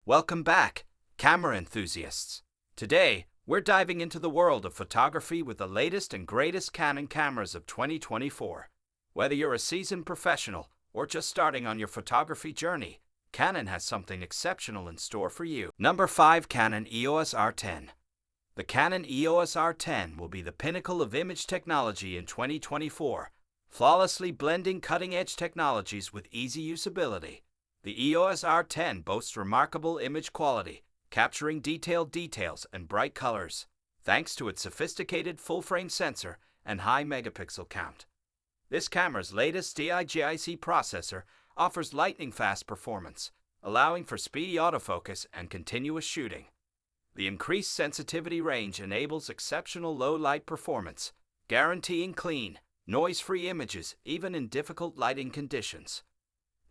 Welcome back, camera enthusiasts. Today, we're diving into the world of photography with the latest and greatest Canon cameras of 2024. Whether you're a seasoned professional or just starting on your photography journey, Canon has something exceptional in store for you. Number 5. Canon EOS R10. The Canon EOS R10 will be the pinnacle of image technology in 2024, flawlessly blending cutting-edge technologies with easy usability. The EOS R10 boasts remarkable image quality, capturing detailed details and bright colors, thanks to its sophisticated full-frame sensor and high megapixel count. This camera's latest DIGIC processor offers lightning-fast performance, allowing for speedy autofocus and continuous shooting. The increased sensitivity range enables exceptional low-light performance, guaranteeing clean, noise-free images even in difficult lighting conditions.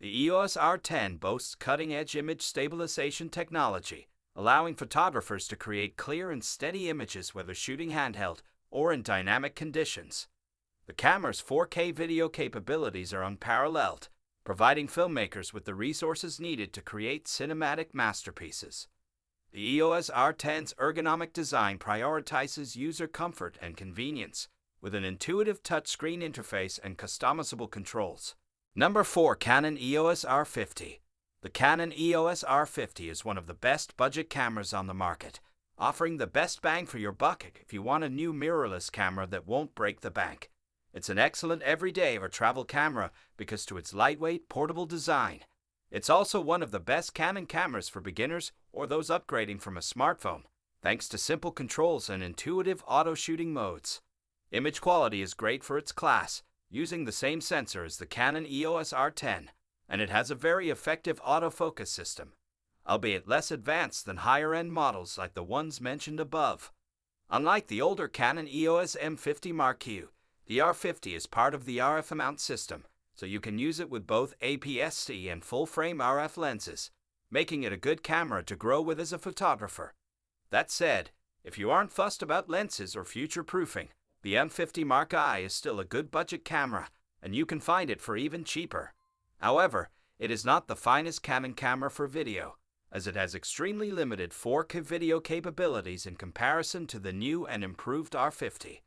The EOS R10 boasts cutting-edge image stabilization technology, allowing photographers to create clear and steady images whether shooting handheld or in dynamic conditions. The camera's 4K video capabilities are unparalleled, providing filmmakers with the resources needed to create cinematic masterpieces. The EOS R10's ergonomic design prioritizes user comfort and convenience, with an intuitive touchscreen interface and customizable controls. Number 4. Canon EOS R50. The Canon EOS R50 is one of the best budget cameras on the market, offering the best bang for your buck if you want a new mirrorless camera that won't break the bank. It's an excellent everyday or travel camera because to its lightweight, portable design. It's also one of the best Canon cameras for beginners or those upgrading from a smartphone, thanks to simple controls and intuitive auto-shooting modes. Image quality is great for its class, using the same sensor as the Canon EOS R10, and it has a very effective autofocus system, albeit less advanced than higher-end models like the ones mentioned above. Unlike the older Canon EOS M50 Mark II, the R50 is part of the RF mount system, so you can use it with both APS-C and full-frame RF lenses, making it a good camera to grow with as a photographer. That said, if you aren't fussed about lenses or future-proofing, the M50 Mark I is still a good budget camera, and you can find it for even cheaper. However, it is not the finest Canon camera for video, as it has extremely limited 4K video capabilities in comparison to the new and improved R50.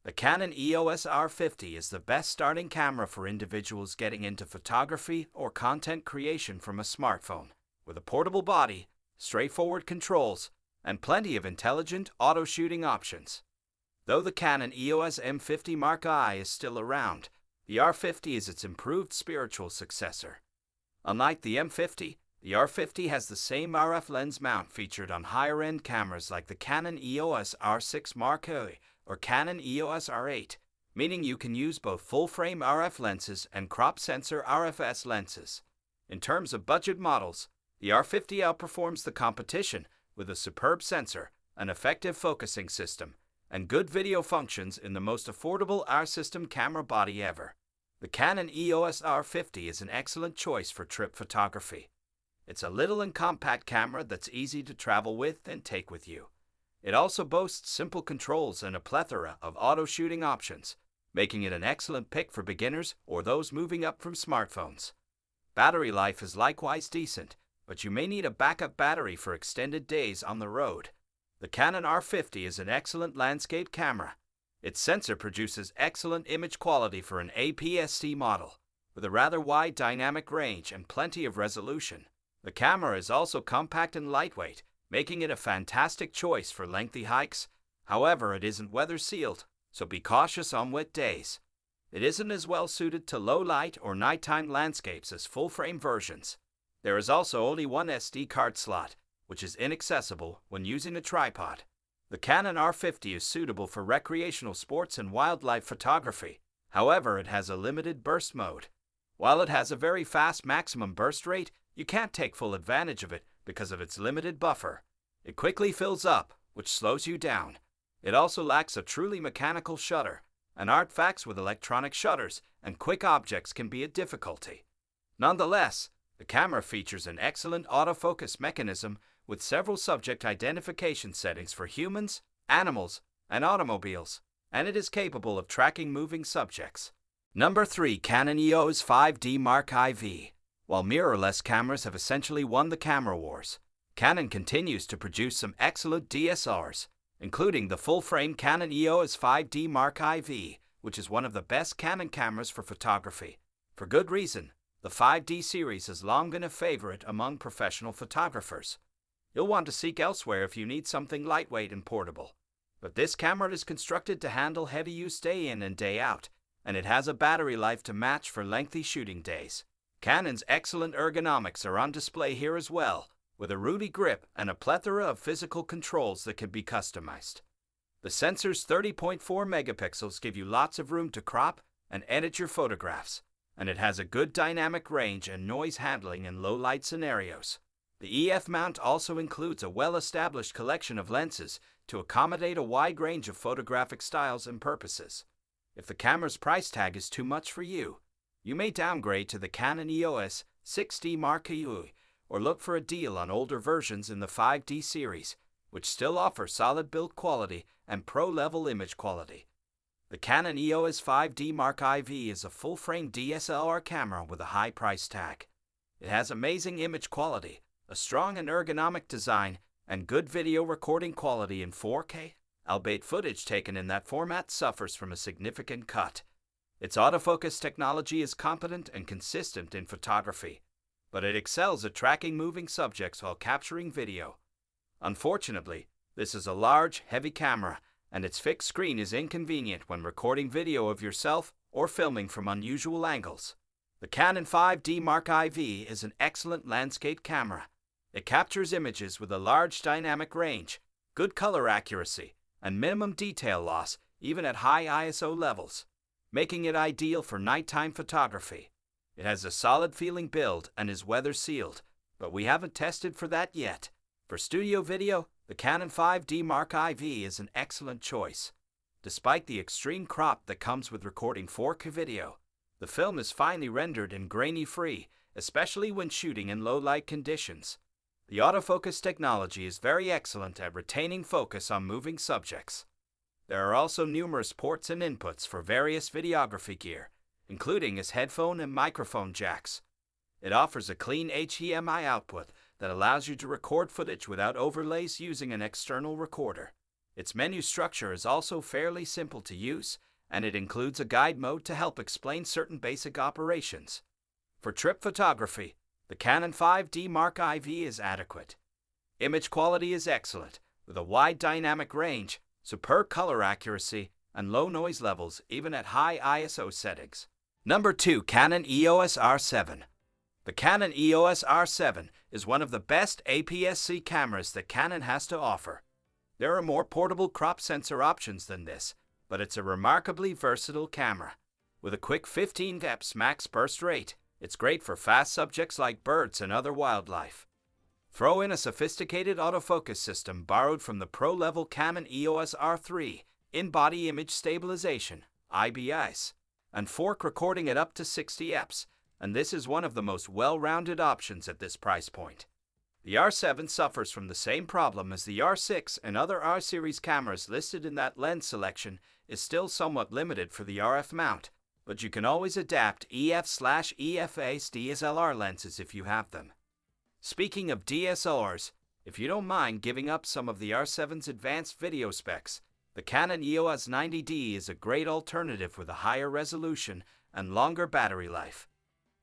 The Canon EOS R50 is the best starting camera for individuals getting into photography or content creation from a smartphone, with a portable body, straightforward controls, and plenty of intelligent auto-shooting options. Though the Canon EOS M50 Mark I is still around, the R50 is its improved spiritual successor. Unlike the M50, the R50 has the same RF lens mount featured on higher-end cameras like the Canon EOS R6 Mark II or Canon EOS R8, meaning you can use both full-frame RF lenses and crop sensor RFS lenses. In terms of budget models, the R50 outperforms the competition with a superb sensor, an effective focusing system, and good video functions in the most affordable R-system camera body ever. The Canon EOS R50 is an excellent choice for trip photography. It's a little and compact camera that's easy to travel with and take with you. It also boasts simple controls and a plethora of auto-shooting options, making it an excellent pick for beginners or those moving up from smartphones. Battery life is likewise decent, but you may need a backup battery for extended days on the road. The Canon R50 is an excellent landscape camera. Its sensor produces excellent image quality for an APS-C model, with a rather wide dynamic range and plenty of resolution. The camera is also compact and lightweight, making it a fantastic choice for lengthy hikes. However, it isn't weather-sealed, so be cautious on wet days. It isn't as well suited to low-light or nighttime landscapes as full-frame versions. There is also only one SD card slot, which is inaccessible when using a tripod. The Canon R50 is suitable for recreational sports and wildlife photography. However, it has a limited burst mode. While it has a very fast maximum burst rate, you can't take full advantage of it because of its limited buffer. It quickly fills up, which slows you down. It also lacks a truly mechanical shutter, and artifacts with electronic shutters and quick objects can be a difficulty. Nonetheless, the camera features an excellent autofocus mechanism with several subject identification settings for humans, animals, and automobiles, and it is capable of tracking moving subjects. Number 3. Canon EOS 5D Mark IV. While mirrorless cameras have essentially won the camera wars, Canon continues to produce some excellent DSLRs, including the full-frame Canon EOS 5D Mark IV, which is one of the best Canon cameras for photography. For good reason, the 5D series has long been a favorite among professional photographers. You'll want to seek elsewhere if you need something lightweight and portable. But this camera is constructed to handle heavy use day in and day out, and it has a battery life to match for lengthy shooting days. Canon's excellent ergonomics are on display here as well, with a roomy grip and a plethora of physical controls that can be customized. The sensor's 30.4 megapixels give you lots of room to crop and edit your photographs, and it has a good dynamic range and noise handling in low-light scenarios. The EF mount also includes a well-established collection of lenses to accommodate a wide range of photographic styles and purposes. If the camera's price tag is too much for you, you may downgrade to the Canon EOS 6D Mark II or look for a deal on older versions in the 5D series, which still offer solid build quality and pro-level image quality. The Canon EOS 5D Mark IV is a full-frame DSLR camera with a high price tag. It has amazing image quality, a strong and ergonomic design, and good video recording quality in 4K, albeit footage taken in that format suffers from a significant cut. Its autofocus technology is competent and consistent in photography, but it excels at tracking moving subjects while capturing video. Unfortunately, this is a large, heavy camera, and its fixed screen is inconvenient when recording video of yourself or filming from unusual angles. The Canon 5D Mark IV is an excellent landscape camera. It captures images with a large dynamic range, good color accuracy, and minimum detail loss even at high ISO levels, making it ideal for nighttime photography. It has a solid feeling build and is weather sealed, but we haven't tested for that yet. For studio video, the Canon 5D Mark IV is an excellent choice. Despite the extreme crop that comes with recording 4K video, the film is finely rendered and grainy-free, especially when shooting in low-light conditions. The autofocus technology is very excellent at retaining focus on moving subjects. There are also numerous ports and inputs for various videography gear, including its headphone and microphone jacks. It offers a clean HDMI output that allows you to record footage without overlays using an external recorder. Its menu structure is also fairly simple to use, and it includes a guide mode to help explain certain basic operations. For trip photography, the Canon 5D Mark IV is adequate. Image quality is excellent, with a wide dynamic range, superb color accuracy, and low noise levels even at high ISO settings. Number 2. Canon EOS R7. The Canon EOS R7 is one of the best APS-C cameras that Canon has to offer. There are more portable crop sensor options than this, but it's a remarkably versatile camera. With a quick 15 fps max burst rate, it's great for fast subjects like birds and other wildlife. Throw in a sophisticated autofocus system borrowed from the pro-level Canon EOS R3, in-body image stabilization, IBIS, and fork recording at up to 60 fps, and this is one of the most well-rounded options at this price point. The R7 suffers from the same problem as the R6 and other R-series cameras listed in that lens selection is still somewhat limited for the RF mount, but you can always adapt EF/EFA's DSLR lenses if you have them. Speaking of DSLRs, if you don't mind giving up some of the R7's advanced video specs, the Canon EOS 90D is a great alternative with a higher resolution and longer battery life.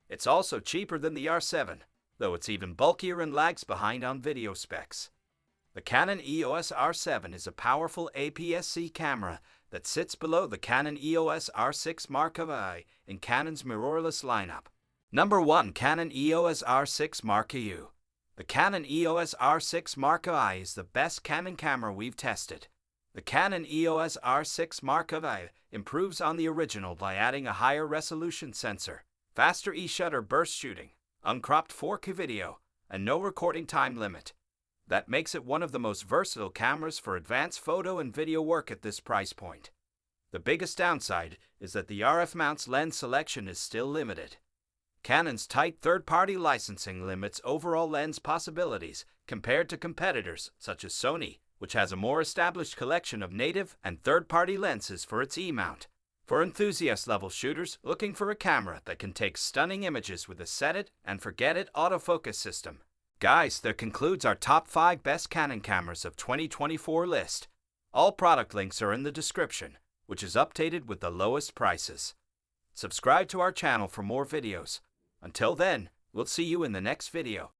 It's also cheaper than the R7, though it's even bulkier and lags behind on video specs. The Canon EOS R7 is a powerful APS-C camera that sits below the Canon EOS R6 Mark IV in Canon's mirrorless lineup. Number 1. Canon EOS R6 Mark IV. The Canon EOS R6 Mark IV is the best Canon camera we've tested. The Canon EOS R6 Mark IV improves on the original by adding a higher resolution sensor, faster e-shutter burst shooting, uncropped 4K video, and no recording time limit. That makes it one of the most versatile cameras for advanced photo and video work at this price point. The biggest downside is that the RF mount's lens selection is still limited. Canon's tight third-party licensing limits overall lens possibilities compared to competitors such as Sony, which has a more established collection of native and third-party lenses for its E-mount. For enthusiast-level shooters looking for a camera that can take stunning images with a set-it-and-forget-it autofocus system, Guys, that concludes our top 5 best Canon cameras of 2024 list. All product links are in the description, which is updated with the lowest prices. Subscribe to our channel for more videos. Until then, we'll see you in the next video.